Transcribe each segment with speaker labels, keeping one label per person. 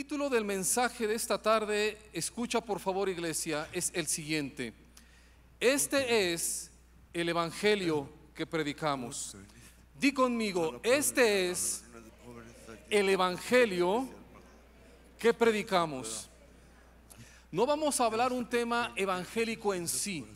Speaker 1: título del mensaje de esta tarde, escucha por favor iglesia, es el siguiente. Este es el evangelio que predicamos. Di conmigo, este es el evangelio que predicamos. No vamos a hablar un tema evangélico en sí,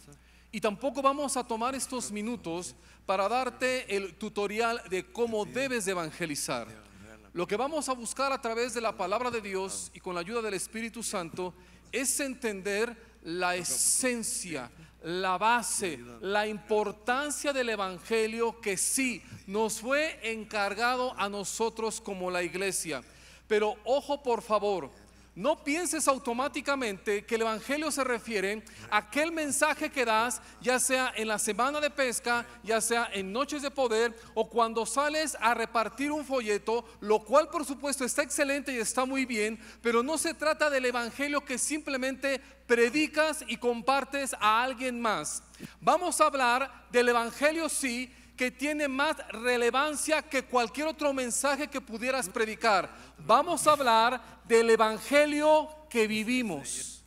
Speaker 1: y tampoco vamos a tomar estos minutos para darte el tutorial de cómo debes de evangelizar. Lo que vamos a buscar a través de la palabra de Dios y con la ayuda del Espíritu Santo es entender la esencia, la base, la importancia del evangelio que sí nos fue encargado a nosotros como la iglesia. Pero ojo por favor, no pienses automáticamente que el evangelio se refiere a aquel mensaje que das, ya sea en la semana de pesca, ya sea en noches de poder o cuando sales a repartir un folleto, lo cual por supuesto está excelente y está muy bien, pero no se trata del evangelio que simplemente predicas y compartes a alguien más. Vamos a hablar del evangelio sí, que tiene más relevancia que cualquier otro mensaje que pudieras predicar. Vamos a hablar del evangelio que vivimos.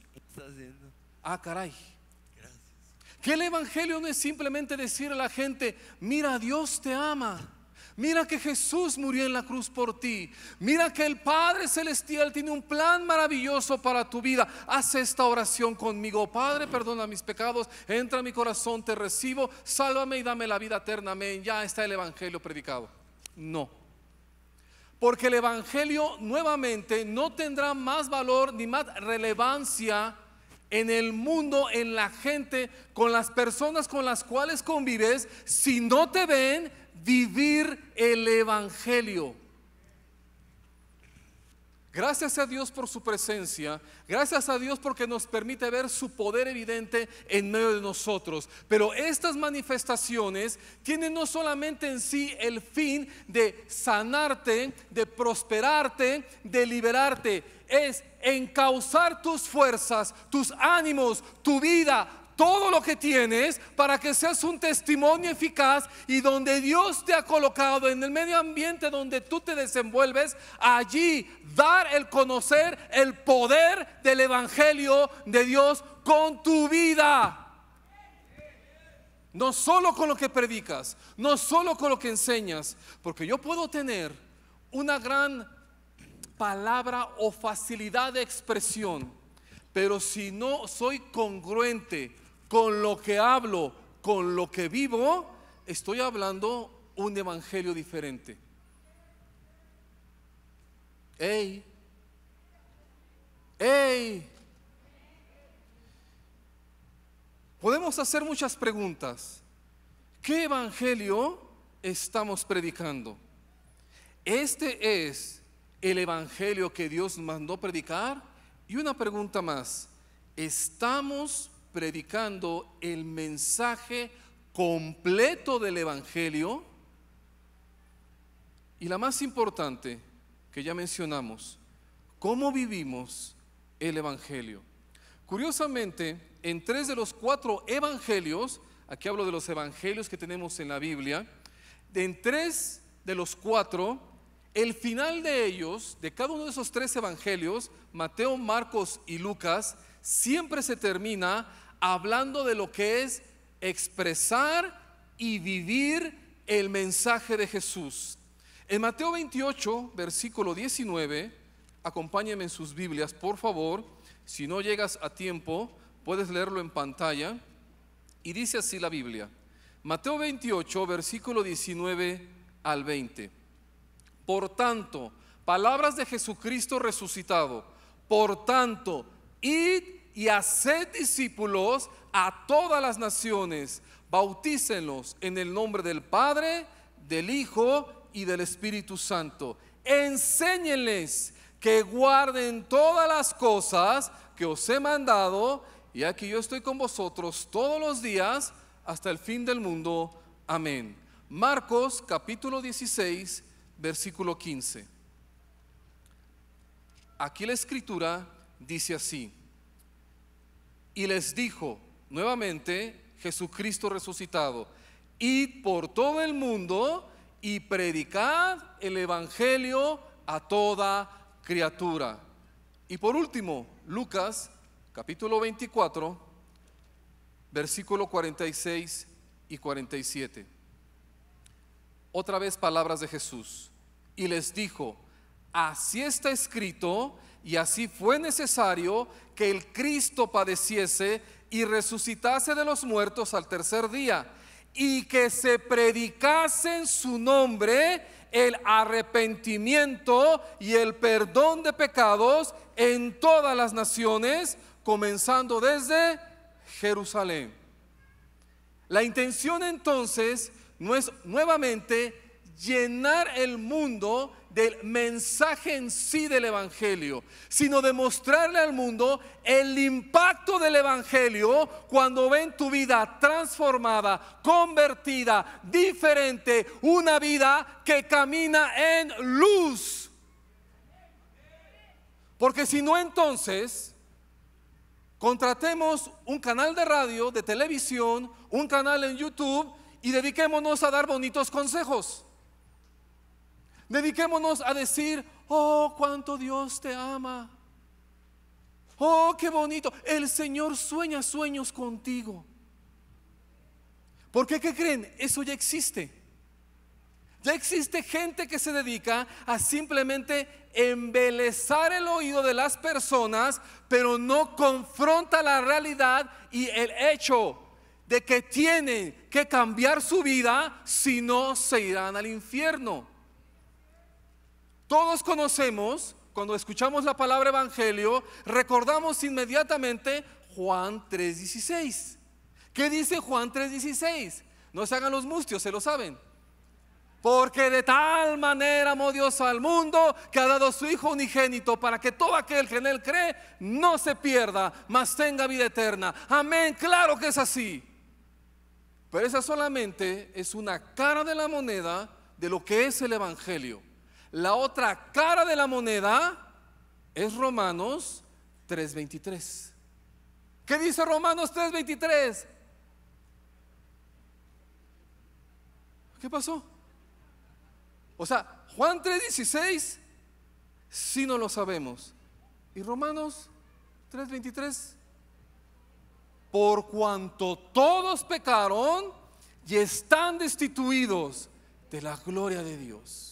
Speaker 1: Ah, caray. Que el evangelio no es simplemente decir a la gente: mira, Dios te ama. Mira que Jesús murió en la cruz por ti. Mira que el Padre Celestial tiene un plan maravilloso para tu vida. Haz esta oración conmigo: Padre, perdona mis pecados, entra a mi corazón, te recibo, sálvame y dame la vida eterna. Amén. Ya está el evangelio predicado. No. Porque el evangelio nuevamente no tendrá más valor ni más relevancia en el mundo, en la gente, con las personas con las cuales convives, si no te ven vivir el evangelio. Gracias a Dios por su presencia, gracias a Dios porque nos permite ver su poder evidente en medio de nosotros. Pero estas manifestaciones tienen no solamente en sí el fin de sanarte, de prosperarte, de liberarte, es encauzar tus fuerzas, tus ánimos, tu vida, todo lo que tienes, para que seas un testimonio eficaz, y donde Dios te ha colocado, en el medio ambiente donde tú te desenvuelves, allí dar el conocer el poder del evangelio de Dios con tu vida. No solo con lo que predicas, no solo con lo que enseñas, porque yo puedo tener una gran palabra o facilidad de expresión, pero si no soy congruente con lo que hablo, con lo que vivo, estoy hablando un evangelio diferente. ¡Ey! ¡Ey! Podemos hacer muchas preguntas. ¿Qué evangelio estamos predicando? ¿Este es el evangelio que Dios mandó predicar? Y una pregunta más: ¿estamos predicando el mensaje completo del evangelio? Y la más importante, que ya mencionamos, ¿cómo vivimos el evangelio? Curiosamente, en 3 de los 4 evangelios, aquí hablo de los evangelios que tenemos en la Biblia, en 3 de los 4, el final de ellos, de cada uno de esos 3 evangelios, Mateo, Marcos y Lucas, siempre se termina hablando de lo que es expresar y vivir el mensaje de Jesús. En Mateo 28, versículo 19, acompáñenme en sus Biblias, por favor. Si no llegas a tiempo, puedes leerlo en pantalla. Y dice así la Biblia. Mateo 28, versículo 19 al 20. Por tanto, palabras de Jesucristo resucitado. Por tanto, id y haced discípulos a todas las naciones, bautícenlos en el nombre del Padre, del Hijo y del Espíritu Santo. Enséñenles que guarden todas las cosas que os he mandado, y aquí yo estoy con vosotros todos los días hasta el fin del mundo. Amén. Marcos capítulo 16, versículo 15. Aquí la escritura dice así: y les dijo nuevamente Jesucristo resucitado: id por todo el mundo y predicad el evangelio a toda criatura. Y por último, Lucas capítulo 24, versículo 46 y 47. Otra vez palabras de Jesús. Y les dijo: así está escrito, y así fue necesario que el Cristo padeciese y resucitase de los muertos al tercer día, y que se predicase en su nombre el arrepentimiento y el perdón de pecados en todas las naciones, comenzando desde Jerusalén. La intención entonces no es nuevamente llenar el mundo del mensaje en sí del Evangelio, sino demostrarle al mundo el impacto del Evangelio cuando ven tu vida transformada, convertida, diferente, una vida que camina en luz. Porque si no, entonces contratemos un canal de radio, de televisión, un canal en YouTube y dediquémonos a dar bonitos consejos. Dediquémonos a decir: oh, cuánto Dios te ama. Oh, qué bonito. El Señor sueña sueños contigo. Porque, ¿qué creen? Eso ya existe. Ya existe gente que se dedica a simplemente embelezar el oído de las personas, pero no confronta la realidad y el hecho de que tienen que cambiar su vida, si no se irán al infierno. Todos conocemos, cuando escuchamos la palabra evangelio, recordamos inmediatamente Juan 3:16. ¿Qué dice Juan 3:16? No se hagan los mustios, se lo saben. Porque de tal manera amó Dios al mundo, que ha dado a su Hijo unigénito, para que todo aquel que en Él cree no se pierda, mas tenga vida eterna. Amén, claro que es así. Pero esa solamente es una cara de la moneda de lo que es el evangelio. La otra cara de la moneda es Romanos 3:23. ¿Qué dice Romanos 3:23? ¿Qué pasó? O sea, Juan 3:16 sí no lo sabemos. ¿Y Romanos 3:23? Por cuanto todos pecaron y están destituidos de la gloria de Dios.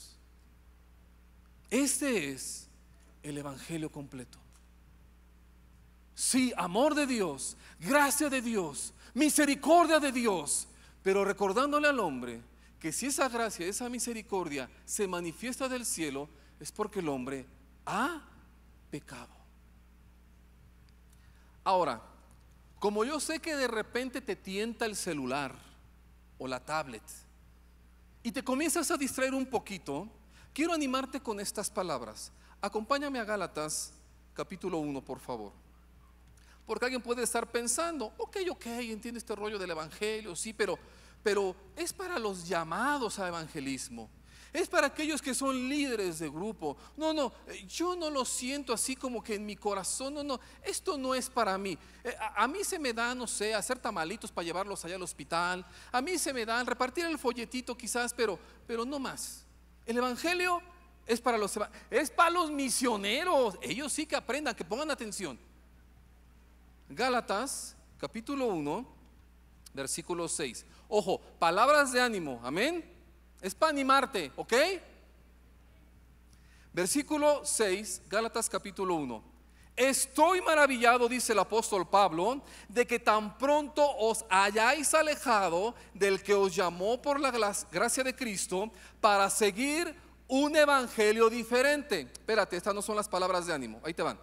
Speaker 1: Este es el evangelio completo. Sí, amor de Dios, gracia de Dios, misericordia de Dios, pero recordándole al hombre que si esa gracia, esa misericordia se manifiesta del cielo, es porque el hombre ha pecado. Ahora, como yo sé que de repente te tienta el celular o la tablet y te comienzas a distraer un poquito, quiero animarte con estas palabras. Acompáñame a Gálatas capítulo 1, por favor. Porque alguien puede estar pensando: ok, entiendo este rollo del evangelio, sí, pero es para los llamados a evangelismo. Es para aquellos que son líderes de grupo. No, yo no lo siento así como que en mi corazón. No, esto no es para mí. A mí se me da, no sé, hacer tamalitos para llevarlos allá al hospital. A mí se me da repartir el folletito quizás, pero no más. El evangelio es para los misioneros. Ellos sí que aprendan, que pongan atención. Gálatas capítulo 1, versículo 6. Ojo, palabras de ánimo, amén. Es para animarte, ¿ok? Versículo 6, Gálatas capítulo 1. Estoy maravillado, dice el apóstol Pablo, de que tan pronto os hayáis alejado del que os llamó por la gracia de Cristo para seguir un evangelio diferente. Espérate, estas no son las palabras de ánimo, ahí te van.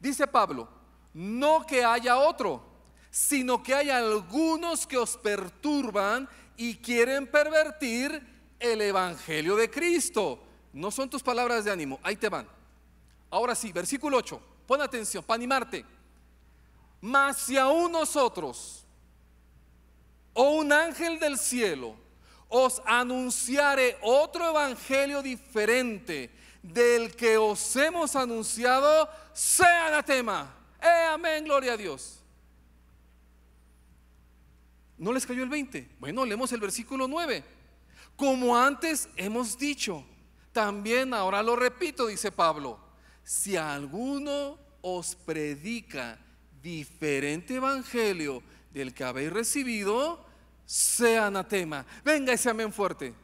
Speaker 1: Dice Pablo: no que haya otro, sino que hay algunos que os perturban y quieren pervertir el evangelio de Cristo. No son tus palabras de ánimo, ahí te van. Ahora sí, versículo 8, pon atención para animarte. Mas si aún nosotros o un ángel del cielo os anunciare otro evangelio diferente del que os hemos anunciado, sea anatema. Amén, gloria a Dios. ¿No les cayó el 20? Bueno, leemos el versículo 9. Como antes hemos dicho, también ahora lo repito, dice Pablo, si alguno os predica diferente evangelio del que habéis recibido, sea anatema. Venga ese amén fuerte.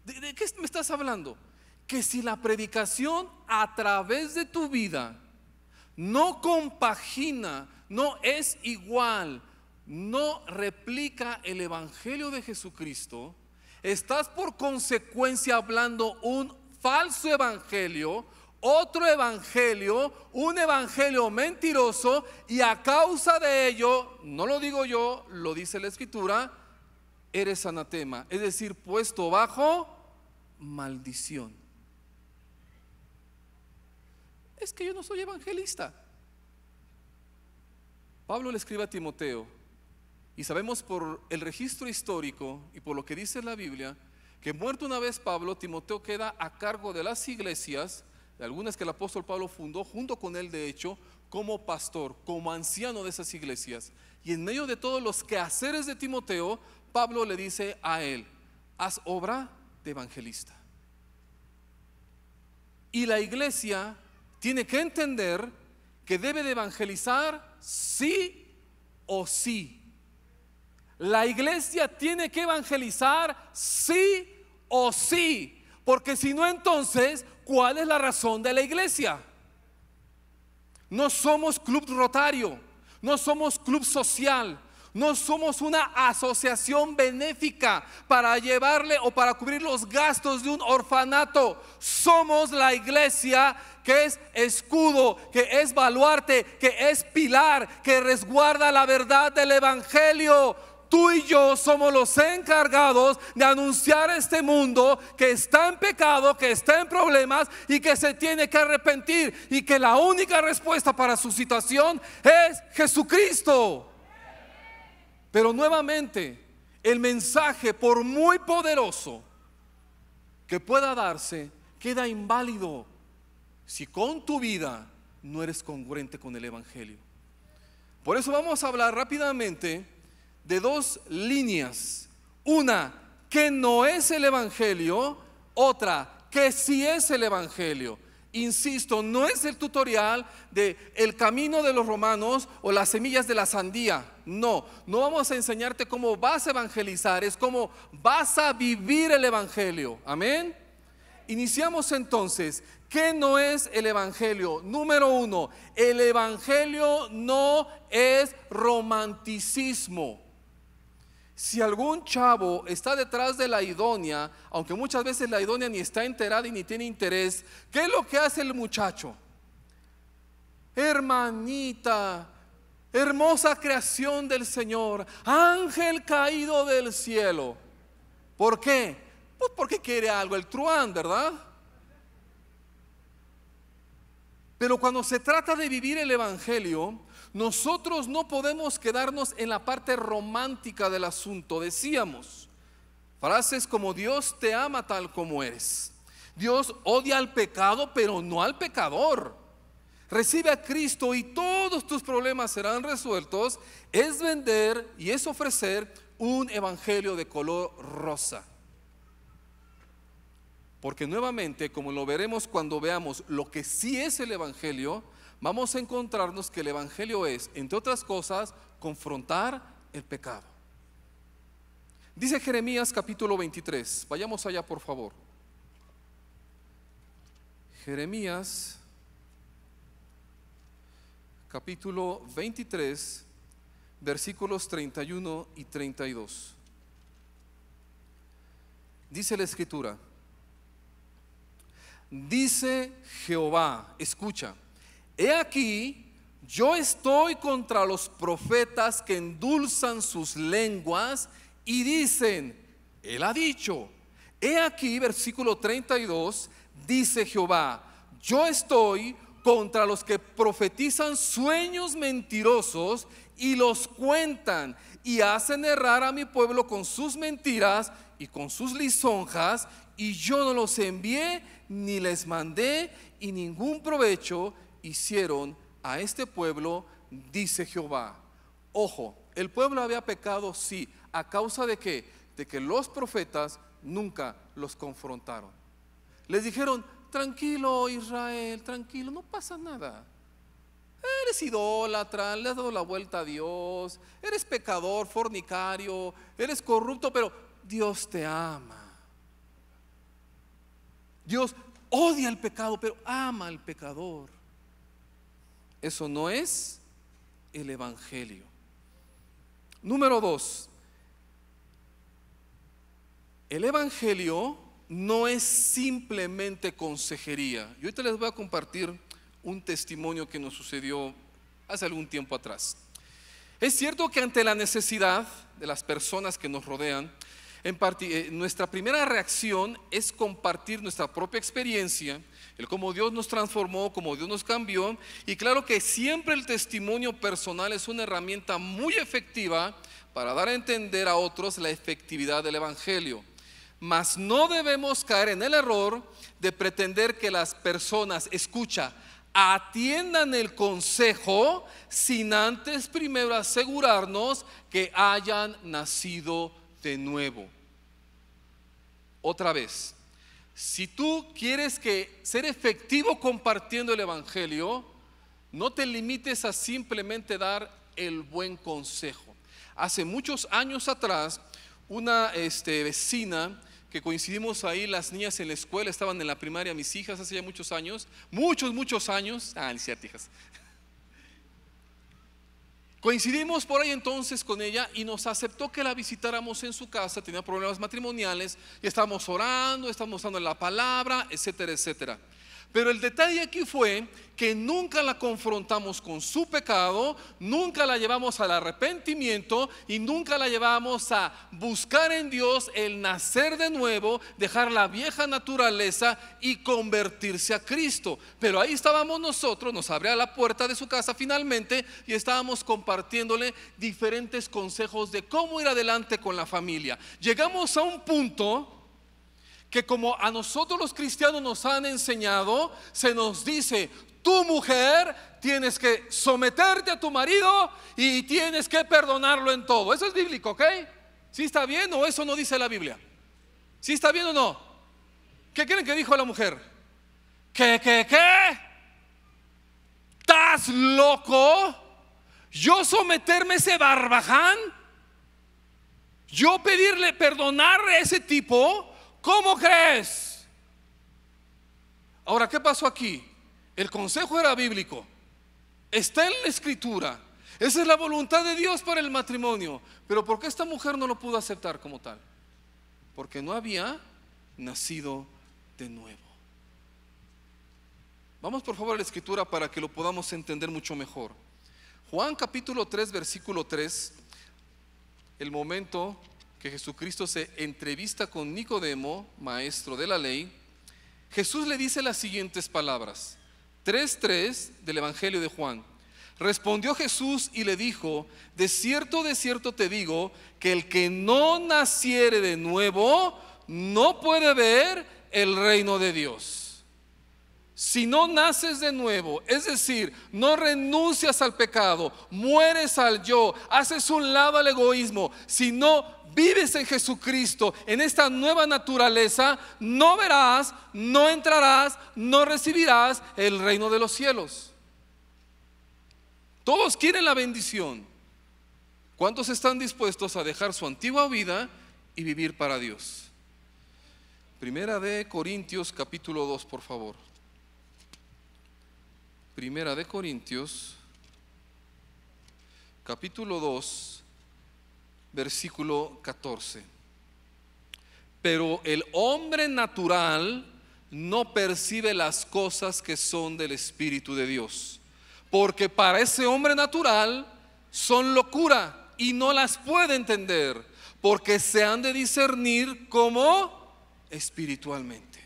Speaker 1: ¿De qué me estás hablando? Que si la predicación a través de tu vida no compagina, no es igual, no replica el evangelio de Jesucristo, estás por consecuencia hablando un falso evangelio, otro evangelio, un evangelio mentiroso, y a causa de ello, no lo digo yo, lo dice la Escritura, eres anatema, es decir, puesto bajo maldición. Es que yo no soy evangelista. Pablo le escribe a Timoteo, y sabemos por el registro histórico y por lo que dice la Biblia, que muerto una vez Pablo, Timoteo queda a cargo de las iglesias, de algunas que el apóstol Pablo fundó junto con él, de hecho, como pastor, como anciano de esas iglesias. Y en medio de todos los quehaceres de Timoteo, Pablo le dice a él: haz obra de evangelista. Y la iglesia tiene que entender que debe de evangelizar sí o sí. La iglesia tiene que evangelizar sí o sí, porque si no, entonces, ¿cuál es la razón de la iglesia? No somos club rotario, no somos club social, no somos una asociación benéfica para llevarle o para cubrir los gastos de un orfanato. Somos la iglesia que es escudo, que es baluarte, que es pilar, que resguarda la verdad del evangelio. Tú y yo somos los encargados de anunciar a este mundo que está en pecado, que está en problemas y que se tiene que arrepentir, y que la única respuesta para su situación es Jesucristo. Pero nuevamente, el mensaje, por muy poderoso que pueda darse, queda inválido si con tu vida no eres congruente con el evangelio. Por eso vamos a hablar rápidamente de dos líneas: una que no es el evangelio, otra que sí es el evangelio. Insisto, no es el tutorial de el camino de los romanos o las semillas de la sandía. No vamos a enseñarte cómo vas a evangelizar, es cómo vas a vivir el evangelio. Amén. Iniciamos entonces. ¿Qué no es el evangelio? Número uno, el evangelio no es romanticismo. Si algún chavo está detrás de la idónea, aunque muchas veces la idónea ni está enterada y ni tiene interés, ¿qué es lo que hace el muchacho? Hermanita, hermosa creación del Señor, ángel caído del cielo. ¿Por qué? Pues porque quiere algo, el truán, ¿verdad? Pero cuando se trata de vivir el evangelio, nosotros no podemos quedarnos en la parte romántica del asunto. Decíamos frases como: Dios te ama tal como eres, Dios odia al pecado pero no al pecador, recibe a Cristo y todos tus problemas serán resueltos. Es vender y es ofrecer un evangelio de color rosa. Porque nuevamente, como lo veremos cuando veamos lo que sí es el evangelio, vamos a encontrarnos que el evangelio es, entre otras cosas, confrontar el pecado. Dice Jeremías capítulo 23, vayamos allá por favor. Jeremías capítulo 23, versículos 31 y 32. Dice la escritura: dice Jehová, escucha, he aquí, yo estoy contra los profetas que endulzan sus lenguas y dicen, él ha dicho. He aquí, versículo 32, dice Jehová, yo estoy contra los que profetizan sueños mentirosos y los cuentan y hacen errar a mi pueblo con sus mentiras y con sus lisonjas, y yo no los envié ni les mandé, y ningún provecho hicieron a este pueblo, dice Jehová. Ojo, el pueblo había pecado, sí. ¿A causa de qué? De que los profetas nunca los confrontaron. Les dijeron: tranquilo Israel, tranquilo, no pasa nada. Eres idólatra, le has dado la vuelta a Dios, eres pecador, fornicario, eres corrupto, pero Dios te ama. Dios odia el pecado, pero ama al pecador. Eso no es el evangelio. Número 2, el evangelio no es simplemente consejería. Yo ahorita les voy a compartir un testimonio que nos sucedió hace algún tiempo atrás. Es cierto que ante la necesidad de las personas que nos rodean, nuestra primera reacción es compartir nuestra propia experiencia, el cómo Dios nos transformó, cómo Dios nos cambió. Y claro que siempre el testimonio personal es una herramienta muy efectiva para dar a entender a otros la efectividad del evangelio. Mas no debemos caer en el error de pretender que las personas, escucha, atiendan el consejo sin antes primero asegurarnos que hayan nacido de nuevo. Otra vez, si tú quieres ser efectivo compartiendo el evangelio, no te limites a simplemente dar el buen consejo. Hace muchos años atrás, una vecina que coincidimos ahí, las niñas en la escuela, estaban en la primaria, mis hijas, hace ya muchos años, muchos años, hijas. Coincidimos por ahí entonces con ella y nos aceptó que la visitáramos en su casa. Tenía problemas matrimoniales y estábamos orando, estábamos dando la palabra, etcétera, etcétera. Pero el detalle aquí fue que nunca la confrontamos con su pecado, nunca la llevamos al arrepentimiento y nunca la llevamos a buscar en Dios el nacer de nuevo, dejar la vieja naturaleza y convertirse a Cristo. Pero ahí estábamos nosotros, nos abría la puerta de su casa finalmente y estábamos compartiéndole diferentes consejos de cómo ir adelante con la familia. Llegamos a un punto que, como a nosotros los cristianos nos han enseñado, se nos dice: tu mujer tienes que someterte a tu marido y tienes que perdonarlo en todo. Eso es bíblico, ¿ok? ¿Sí está bien o eso no dice la Biblia? ¿Sí está bien o no? ¿Qué creen que dijo la mujer? ¿Qué? ¿Estás loco? ¿Yo someterme a ese barbaján? ¿Yo pedirle perdonar a ese tipo? ¿Cómo crees? Ahora, ¿qué pasó aquí? El consejo era bíblico, está en la escritura, esa es la voluntad de Dios para el matrimonio. Pero ¿por qué esta mujer no lo pudo aceptar como tal? Porque no había nacido de nuevo. Vamos por favor a la escritura para que lo podamos entender mucho mejor. Juan capítulo 3 versículo 3, el momento que Jesucristo se entrevista con Nicodemo, maestro de la ley. Jesús le dice las siguientes palabras, 3:3 del Evangelio de Juan. Respondió Jesús y le dijo: de cierto te digo, que el que no naciere de nuevo no puede ver el reino de Dios. Si no naces de nuevo, es decir, no renuncias al pecado, mueres al yo, haces un lado al egoísmo, si no vives en Jesucristo, en esta nueva naturaleza, no verás, no entrarás, no recibirás el reino de los cielos. Todos quieren la bendición. ¿Cuántos están dispuestos a dejar su antigua vida y vivir para Dios? Primera de Corintios capítulo 2, por favor. Primera de Corintios capítulo 2 versículo 14. Pero el hombre natural no percibe las cosas que son del Espíritu de Dios, porque para ese hombre natural son locura y no las puede entender, porque se han de discernir como espiritualmente.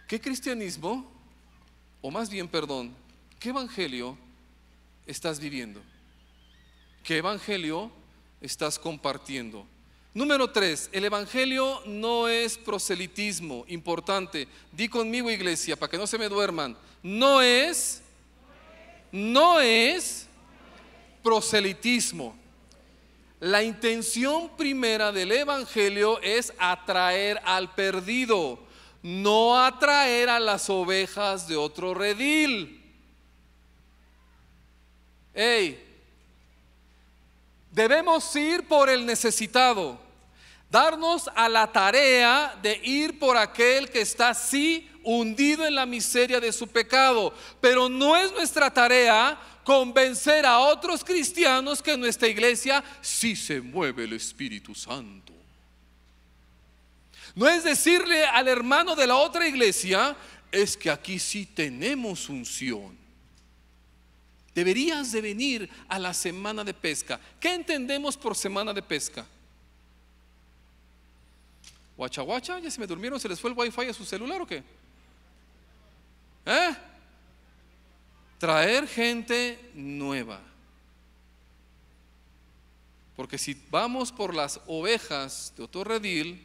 Speaker 1: ¿Qué cristianismo, o más bien, perdón, qué evangelio estás viviendo? ¿Qué evangelio estás compartiendo? Número 3, el evangelio no es proselitismo. Importante, di conmigo, iglesia, para que no se me duerman. No es proselitismo. La intención primera del evangelio es atraer al perdido, no atraer a las ovejas de otro redil. Debemos ir por el necesitado, darnos a la tarea de ir por aquel que está así hundido en la miseria de su pecado. Pero no es nuestra tarea convencer a otros cristianos que en nuestra iglesia sí se mueve el Espíritu Santo. No es decirle al hermano de la otra iglesia, es que aquí sí tenemos unción. Deberías de venir a la semana de pesca. ¿Qué entendemos por semana de pesca? Guacha, guacha, ya se me durmieron, se les fue el wifi a su celular o qué? Traer gente nueva. Porque si vamos por las ovejas de otro redil,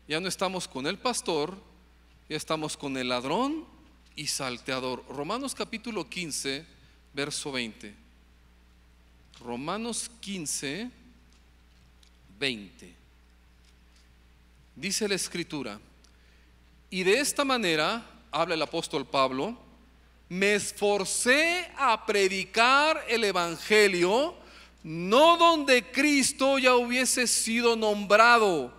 Speaker 1: ya no estamos con el pastor, ya estamos con el ladrón y salteador. Romanos capítulo 15, verso 20. Romanos 15, 20. Dice la escritura: y de esta manera, habla el apóstol Pablo, me esforcé a predicar el evangelio, no donde Cristo ya hubiese sido nombrado,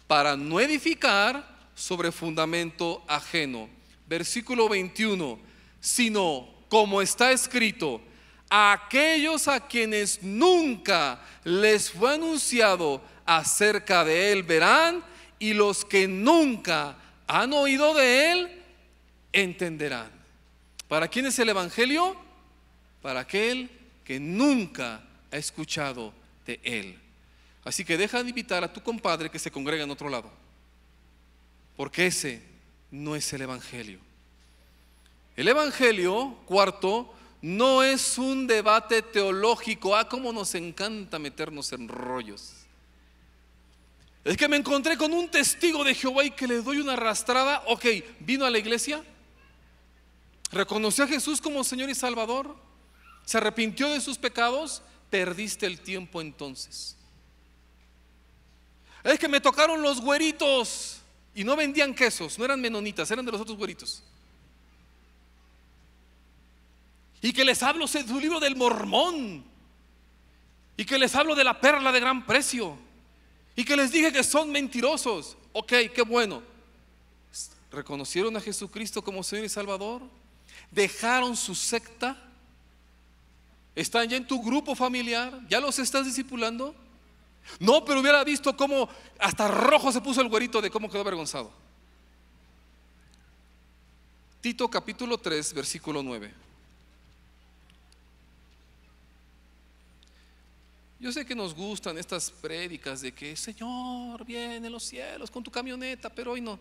Speaker 1: para no edificar sobre fundamento ajeno. Versículo 21, sino como está escrito, a aquellos a quienes nunca les fue anunciado acerca de él verán, y los que nunca han oído de él entenderán. ¿Para quién es el evangelio? Para aquel que nunca ha escuchado de él. Así que deja de invitar a tu compadre que se congrega en otro lado, porque ese no es el evangelio. El evangelio, cuarto, no es un debate teológico. Cómo nos encanta meternos en rollos. Es que me encontré con un testigo de Jehová y que le doy una arrastrada. Ok, vino a la iglesia, reconoció a Jesús como Señor y Salvador, se arrepintió de sus pecados. Perdiste el tiempo entonces. Es que me tocaron los güeritos y no vendían quesos, no eran menonitas, eran de los otros güeritos. Y que les hablo de su libro del Mormón, y que les hablo de la perla de gran precio, y que les dije que son mentirosos. Ok, qué bueno. ¿Reconocieron a Jesucristo como Señor y Salvador? ¿Dejaron su secta? ¿Están ya en tu grupo familiar? ¿Ya los estás discipulando? No, pero hubiera visto cómo hasta rojo se puso el güerito de cómo quedó avergonzado. Tito capítulo 3, versículo 9. Yo sé que nos gustan estas prédicas de que Señor viene en los cielos con tu camioneta, pero hoy no.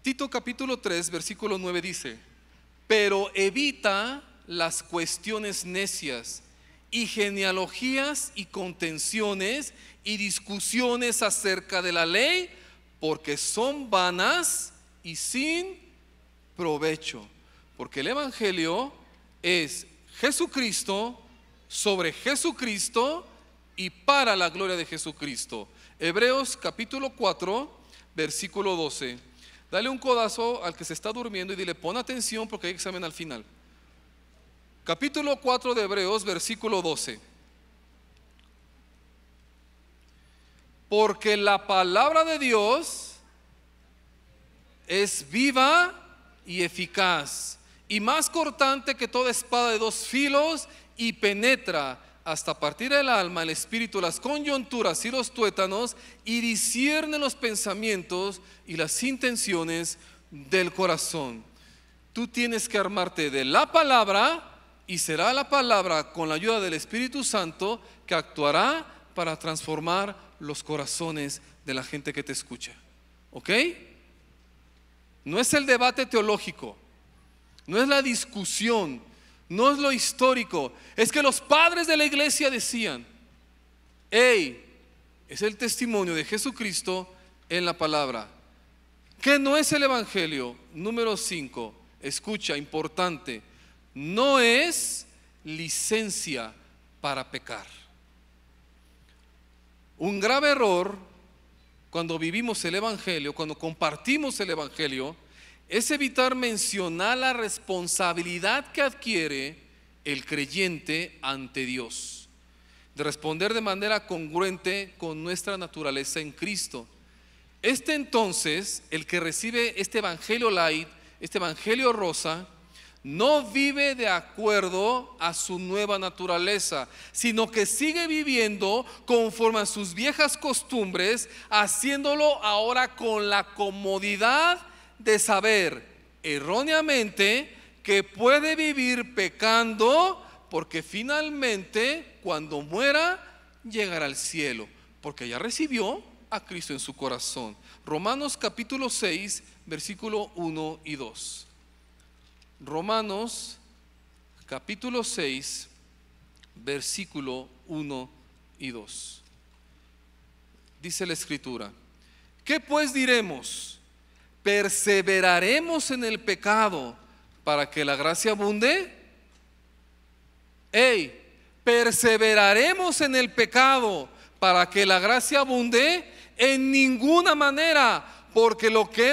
Speaker 1: Tito capítulo 3, versículo 9 dice: pero evita las cuestiones necias y genealogías y contenciones y discusiones acerca de la ley, porque son vanas y sin provecho. Porque el evangelio es Jesucristo, sobre Jesucristo y para la gloria de Jesucristo. Hebreos capítulo 4, versículo 12. Dale un codazo al que se está durmiendo y dile: pon atención porque hay examen al final. Capítulo 4 de Hebreos, versículo 12. Porque la palabra de Dios es viva y eficaz, y más cortante que toda espada de dos filos, y penetra hasta partir el alma, el espíritu, las coyunturas y los tuétanos, y discierne los pensamientos y las intenciones del corazón. Tú tienes que armarte de la palabra, y será la palabra, con la ayuda del Espíritu Santo, que actuará para transformar los corazones de la gente que te escucha. ¿Ok? No es el debate teológico, no es la discusión, no es lo histórico. Es que los padres de la iglesia decían: es el testimonio de Jesucristo en la palabra. ¿Qué no es el evangelio? Número 5, escucha, importante: no es licencia para pecar. Un grave error cuando vivimos el Evangelio, cuando compartimos el Evangelio, es evitar mencionar la responsabilidad que adquiere el creyente ante Dios, de responder de manera congruente con nuestra naturaleza en Cristo. Entonces, el que recibe este Evangelio light, este Evangelio rosa, no vive de acuerdo a su nueva naturaleza, sino que sigue viviendo conforme a sus viejas costumbres, haciéndolo ahora con la comodidad de saber erróneamente que puede vivir pecando, porque finalmente cuando muera llegará al cielo, porque ya recibió a Cristo en su corazón. Romanos capítulo 6, versículo 1 y 2. Romanos capítulo 6, versículo 1 y 2. Dice la Escritura: ¿qué pues diremos? ¿Perseveraremos en el pecado para que la gracia abunde? ¿Perseveraremos en el pecado para que la gracia abunde? En ninguna manera, porque los que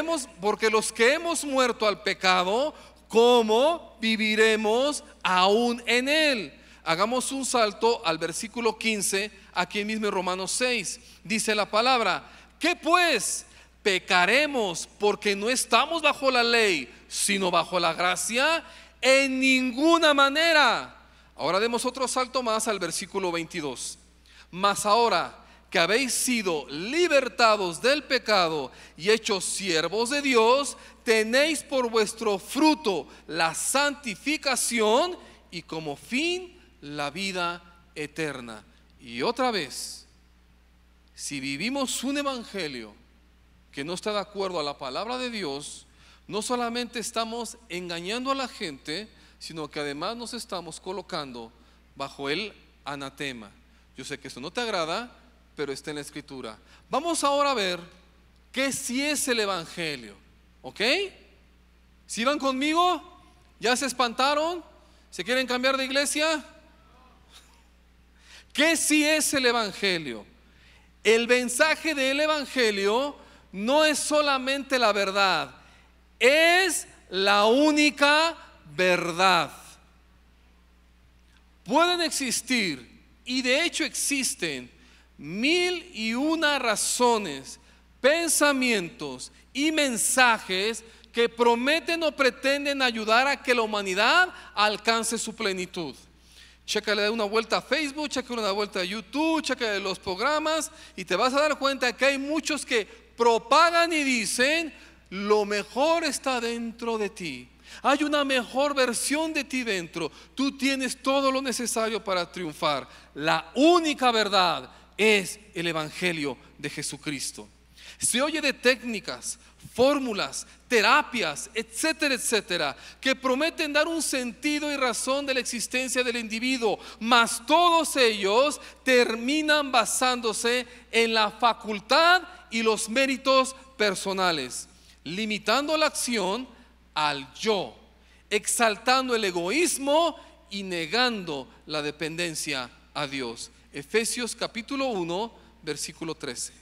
Speaker 1: hemos muerto al pecado, ¿cómo viviremos aún en él? Hagamos un salto al versículo 15, aquí mismo en Romanos 6. Dice la palabra: ¿qué pues? ¿Pecaremos porque no estamos bajo la ley, sino bajo la gracia? En ninguna manera. Ahora demos otro salto más al versículo 22. Mas ahora que habéis sido libertados del pecado y hechos siervos de Dios, tenéis por vuestro fruto la santificación y como fin la vida eterna. Y otra vez, si vivimos un evangelio que no está de acuerdo a la palabra de Dios, no solamente estamos engañando a la gente, sino que además nos estamos colocando bajo el anatema. Yo sé que esto no te agrada, pero está en la Escritura. Vamos ahora a ver qué sí es el evangelio, ¿ok? ¿Sí van conmigo? ¿Ya se espantaron? ¿Se quieren cambiar de iglesia? ¿Qué sí es el evangelio? El mensaje del evangelio no es solamente la verdad, es la única verdad. Pueden existir, y de hecho existen, 1001 razones, pensamientos y mensajes que prometen o pretenden ayudar a que la humanidad alcance su plenitud. Chécale una vuelta a Facebook, chécale una vuelta a YouTube, chécale los programas y te vas a dar cuenta que hay muchos que propagan y dicen: lo mejor está dentro de ti. Hay una mejor versión de ti dentro. Tú tienes todo lo necesario para triunfar. La única verdad es el evangelio de Jesucristo. Se oye de técnicas, fórmulas, terapias, etcétera, etcétera, que prometen dar un sentido y razón de la existencia del individuo, mas todos ellos terminan basándose en la facultad y los méritos personales, limitando la acción al yo, exaltando el egoísmo y negando la dependencia a Dios. Efesios capítulo 1, versículo 13.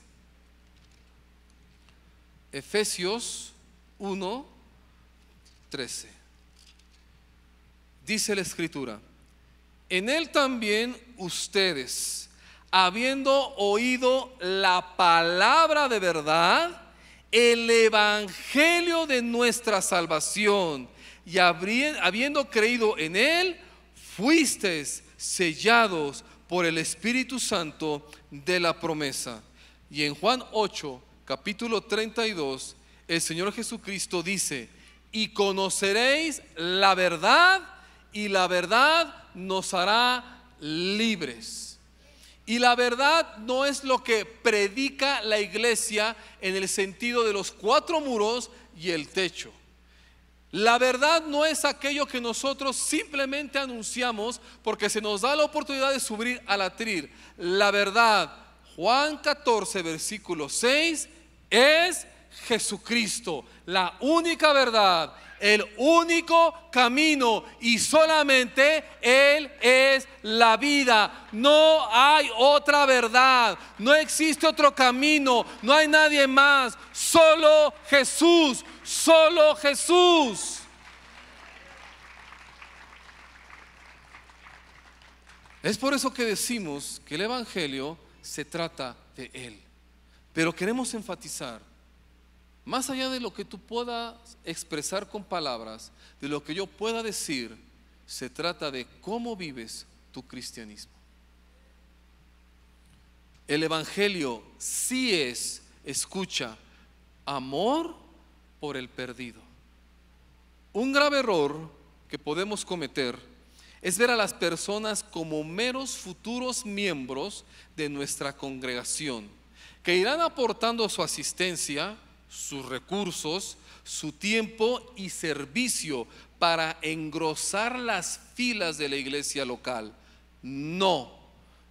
Speaker 1: Efesios 1, 13. Dice la Escritura: en él también ustedes, habiendo oído la palabra de verdad, el evangelio de nuestra salvación, y habiendo creído en él, fuisteis sellados por el Espíritu Santo de la promesa. Y en Juan 8, capítulo 32, el Señor Jesucristo dice: y conoceréis la verdad, y la verdad nos hará libres. Y la verdad no es lo que predica la iglesia en el sentido de los 4 muros y el techo. La verdad no es aquello que nosotros simplemente anunciamos porque se nos da la oportunidad de subir al atril. La verdad, Juan 14, versículo 6, es Jesucristo, la única verdad, el único camino y solamente Él es la vida. No hay otra verdad, no existe otro camino, no hay nadie más, solo Jesús, solo Jesús. Es por eso que decimos que el Evangelio se trata de Él. Pero queremos enfatizar, más allá de lo que tú puedas expresar con palabras, de lo que yo pueda decir, se trata de cómo vives tu cristianismo. El Evangelio sí es, escucha, amor por el perdido. Un grave error que podemos cometer es ver a las personas como meros futuros miembros de nuestra congregación, que irán aportando su asistencia, sus recursos, su tiempo y servicio para engrosar las filas de la iglesia local. No,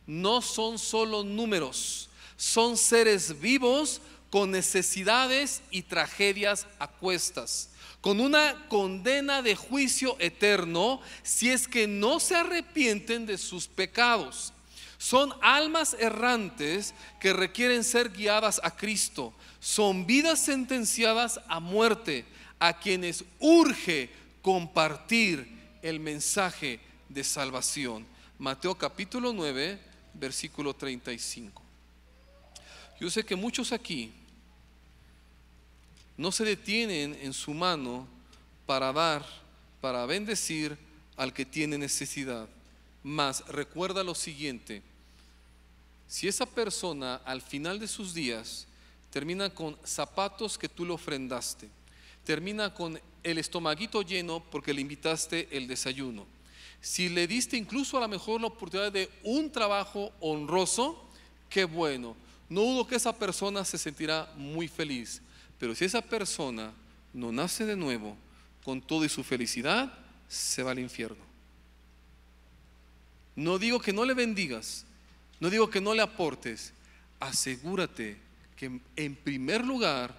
Speaker 1: no son solo números, son seres vivos con necesidades y tragedias a cuestas, con una condena de juicio eterno si es que no se arrepienten de sus pecados. Son almas errantes que requieren ser guiadas a Cristo. Son vidas sentenciadas a muerte, a quienes urge compartir el mensaje de salvación. Mateo capítulo 9, versículo 35. Yo sé que muchos aquí no se detienen en su mano para dar, para bendecir al que tiene necesidad. Mas recuerda lo siguiente: si esa persona al final de sus días termina con zapatos que tú le ofrendaste, termina con el estomaguito lleno porque le invitaste el desayuno, si le diste incluso a lo mejor la oportunidad de un trabajo honroso, qué bueno. No dudo que esa persona se sentirá muy feliz. Pero si esa persona no nace de nuevo, con todo y su felicidad, se va al infierno. No digo que no le bendigas, no digo que no le aportes. Asegúrate que en primer lugar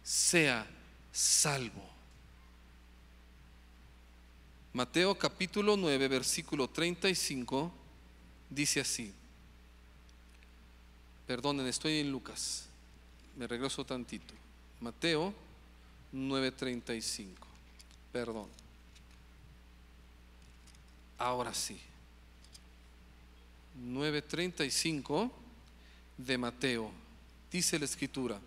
Speaker 1: sea salvo. Mateo capítulo 9, versículo 35 dice así. Perdonen, estoy en Lucas, me regreso tantito. Mateo 9:35. Perdón. Ahora sí. 9:35 de Mateo. Dice la Escritura: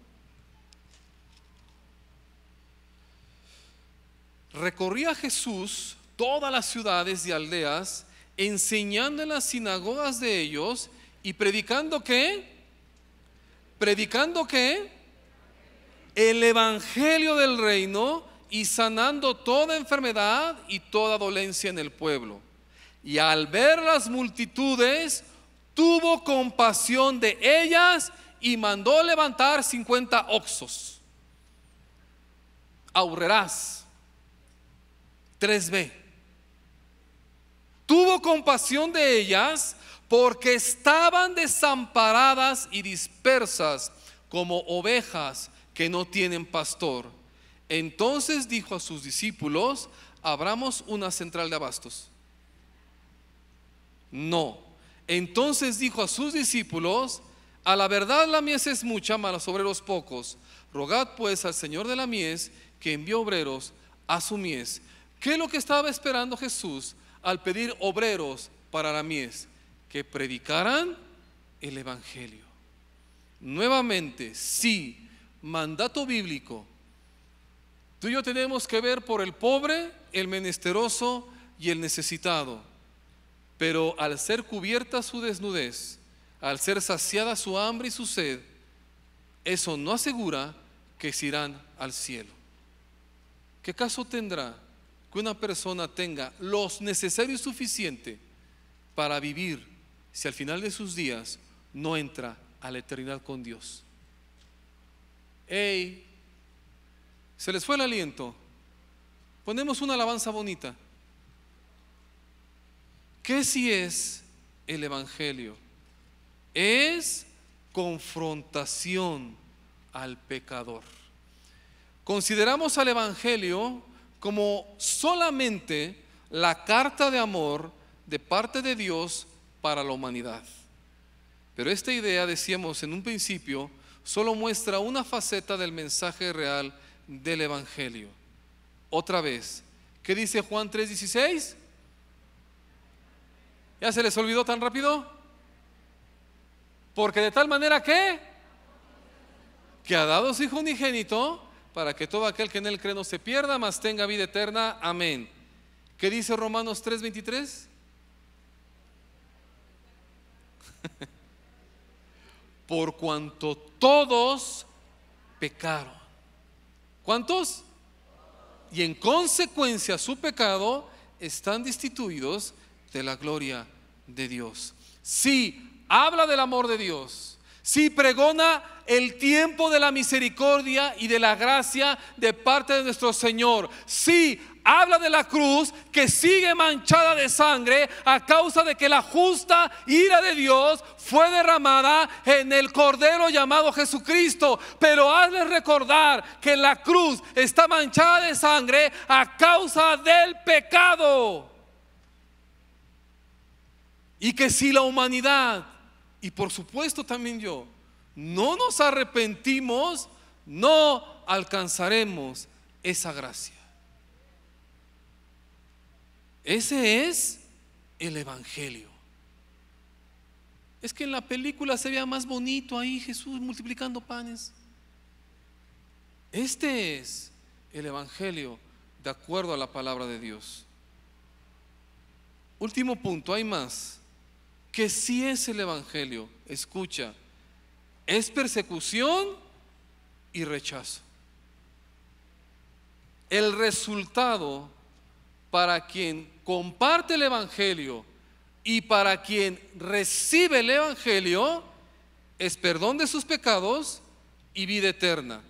Speaker 1: recorría Jesús todas las ciudades y aldeas, enseñando en las sinagogas de ellos y predicando ¿qué? Predicando ¿qué? El evangelio del reino y sanando toda enfermedad y toda dolencia en el pueblo. Y al ver las multitudes, tuvo compasión de ellas y mandó levantar 50 oxos. Aurrerás 3b. Tuvo compasión de ellas porque estaban desamparadas y dispersas como ovejas que no tienen pastor. Entonces dijo a sus discípulos: ¿abramos una central de abastos? No. Entonces dijo a sus discípulos: a la verdad la mies es mucha, mas los obreros pocos. Rogad pues al Señor de la mies que envíe obreros a su mies. ¿Qué es lo que estaba esperando Jesús al pedir obreros para la mies? Que predicaran el evangelio. Nuevamente, sí, mandato bíblico. Tú y yo tenemos que ver por el pobre, el menesteroso y el necesitado. Pero al ser cubierta su desnudez, al ser saciada su hambre y su sed, eso no asegura que se irán al cielo. ¿Qué caso tendrá que una persona tenga los necesarios suficiente para vivir si al final de sus días no entra a la eternidad con Dios? Hey, se les fue el aliento. Ponemos una alabanza bonita. ¿Qué si es el evangelio? Es confrontación al pecador. Consideramos al evangelio como solamente la carta de amor de parte de Dios para la humanidad. Pero esta idea, decíamos en un principio, solo muestra una faceta del mensaje real del Evangelio. Otra vez, ¿qué dice Juan 3:16? ¿Ya se les olvidó tan rápido? Porque de tal manera que ha dado su Hijo unigénito, para que todo aquel que en él cree no se pierda, mas tenga vida eterna. Amén. ¿Qué dice Romanos 3:23? Por cuanto todos pecaron. ¿Cuántos? Y en consecuencia su pecado están destituidos de la gloria de Dios. Sí, habla del amor de Dios. Sí, pregona el tiempo de la misericordia y de la gracia de parte de nuestro Señor. Sí, habla de la cruz que sigue manchada de sangre a causa de que la justa ira de Dios fue derramada en el Cordero llamado Jesucristo. Pero hazles recordar que la cruz está manchada de sangre a causa del pecado. Y que si la humanidad, y por supuesto también yo, no nos arrepentimos, no alcanzaremos esa gracia. Ese es el Evangelio. Es que en la película se veía más bonito ahí Jesús multiplicando panes. Este es el Evangelio de acuerdo a la palabra de Dios. Último punto, hay más. Que sí es el Evangelio, escucha, es persecución y rechazo. El resultado para quien comparte el Evangelio y para quien recibe el Evangelio es perdón de sus pecados y vida eterna.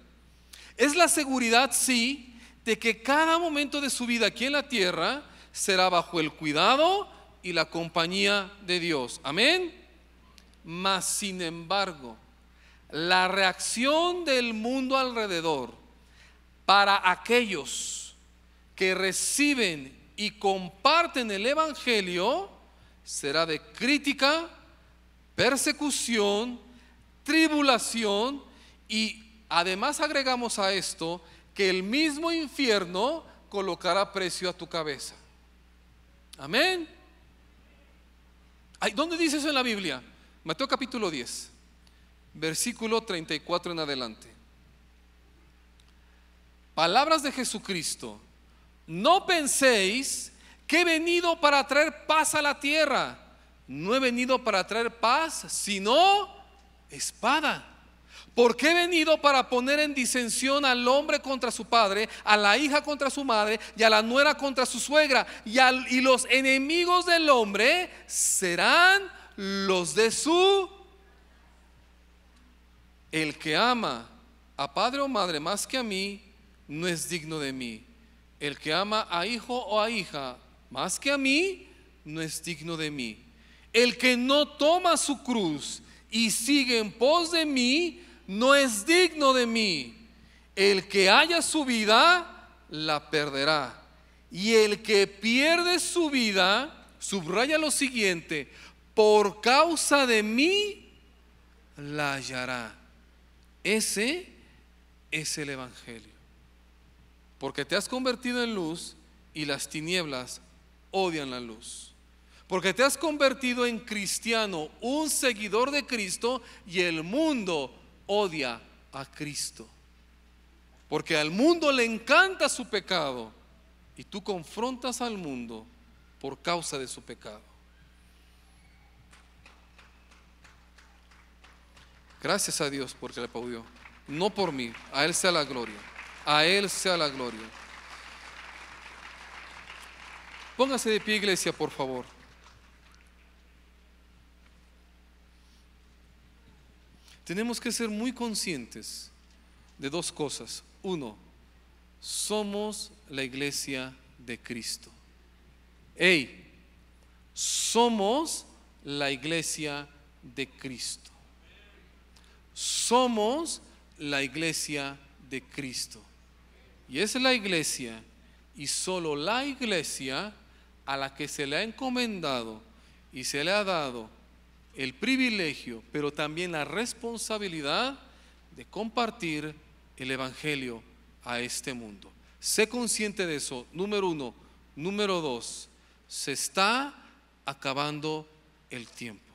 Speaker 1: Es la seguridad, sí, de que cada momento de su vida aquí en la tierra será bajo el cuidado y la compañía de Dios. Amén. Mas sin embargo, la reacción del mundo alrededor para aquellos que reciben y comparten el Evangelio será de crítica, persecución, tribulación, y además agregamos a esto que el mismo infierno colocará precio a tu cabeza. Amén. ¿Dónde dice eso en la Biblia? Mateo capítulo 10, versículo 34 en adelante. Palabras de Jesucristo: no penséis que he venido para traer paz a la tierra. No he venido para traer paz, sino espada. Porque he venido para poner en disensión al hombre contra su padre, a la hija contra su madre y a la nuera contra su suegra. Y los enemigos del hombre serán los de su... El que ama a padre o madre más que a mí, no es digno de mí. El que ama a hijo o a hija más que a mí, no es digno de mí. El que no toma su cruz y sigue en pos de mí, no es digno de mí. El que haya su vida, la perderá. Y el que pierde su vida, subraya lo siguiente: por causa de mí, la hallará. Ese es el Evangelio. Porque te has convertido en luz y las tinieblas odian la luz. Porque te has convertido en cristiano, un seguidor de Cristo, y el mundo odia a Cristo. Porque al mundo le encanta su pecado y tú confrontas al mundo por causa de su pecado. Gracias a Dios porque le aplaudió. No por mí, a Él sea la gloria. A Él sea la gloria. Póngase de pie, iglesia, por favor. Tenemos que ser muy conscientes de dos cosas. Uno, somos la iglesia de Cristo. Somos la iglesia de Cristo. Somos la iglesia de Cristo. Y es la iglesia y solo la iglesia, a la que se le ha encomendado y se le ha dado el privilegio, pero también la responsabilidad de compartir el evangelio a este mundo. Sé consciente de eso, número uno. Número dos, se está acabando el tiempo.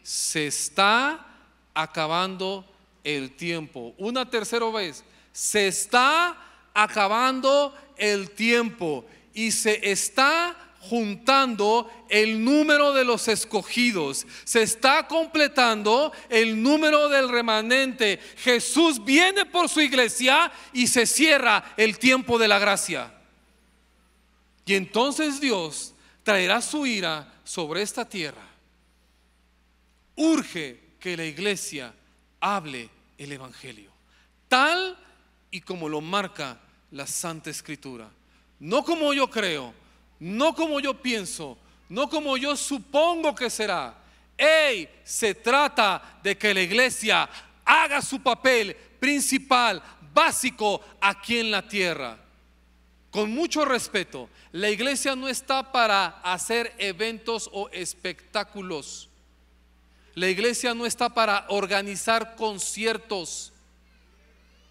Speaker 1: Se está acabando el tiempo. Una tercera vez, se está acabando el tiempo y se está juntando el número de los escogidos, se está completando el número del remanente. Jesús viene por su iglesia y se cierra el tiempo de la gracia. Y entonces Dios traerá su ira sobre esta tierra. Urge que la iglesia hable el evangelio, tal y como lo marca la Santa Escritura. No como yo creo, no como yo pienso, no como yo supongo que será. Se trata de que la iglesia haga su papel principal, básico aquí en la tierra. Con mucho respeto, la iglesia no está para hacer eventos o espectáculos. La iglesia no está para organizar conciertos.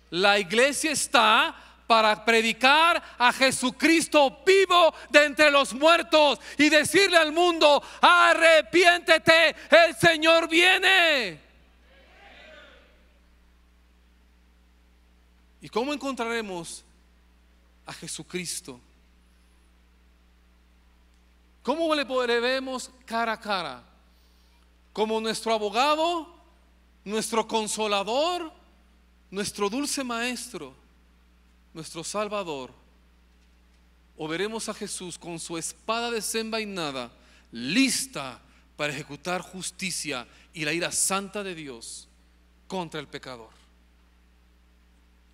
Speaker 1: La iglesia está para predicar a Jesucristo vivo de entre los muertos y decirle al mundo: arrepiéntete, el Señor viene. ¿Y cómo encontraremos a Jesucristo? ¿Cómo le veremos cara a cara? ¿Como nuestro abogado, nuestro consolador, nuestro dulce maestro, nuestro Salvador? ¿O veremos a Jesús con su espada desenvainada, lista para ejecutar justicia y la ira santa de Dios contra el pecador?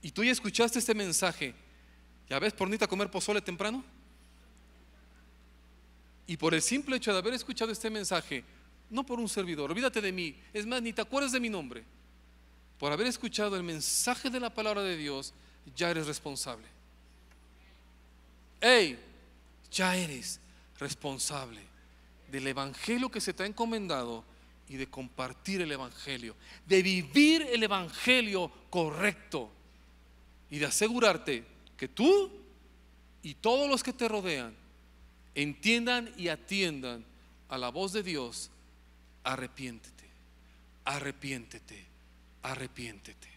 Speaker 1: Y tú ya escuchaste este mensaje. ¿Ya ves por nita comer pozole temprano? Y por el simple hecho de haber escuchado este mensaje, no por un servidor, olvídate de mí, es más, ni te acuerdes de mi nombre. Por haber escuchado el mensaje de la palabra de Dios, ya eres responsable. Ya eres responsable del evangelio que se te ha encomendado y de compartir el evangelio, de vivir el evangelio correcto y de asegurarte que tú y todos los que te rodean entiendan y atiendan a la voz de Dios: arrepiéntete, arrepiéntete, arrepiéntete.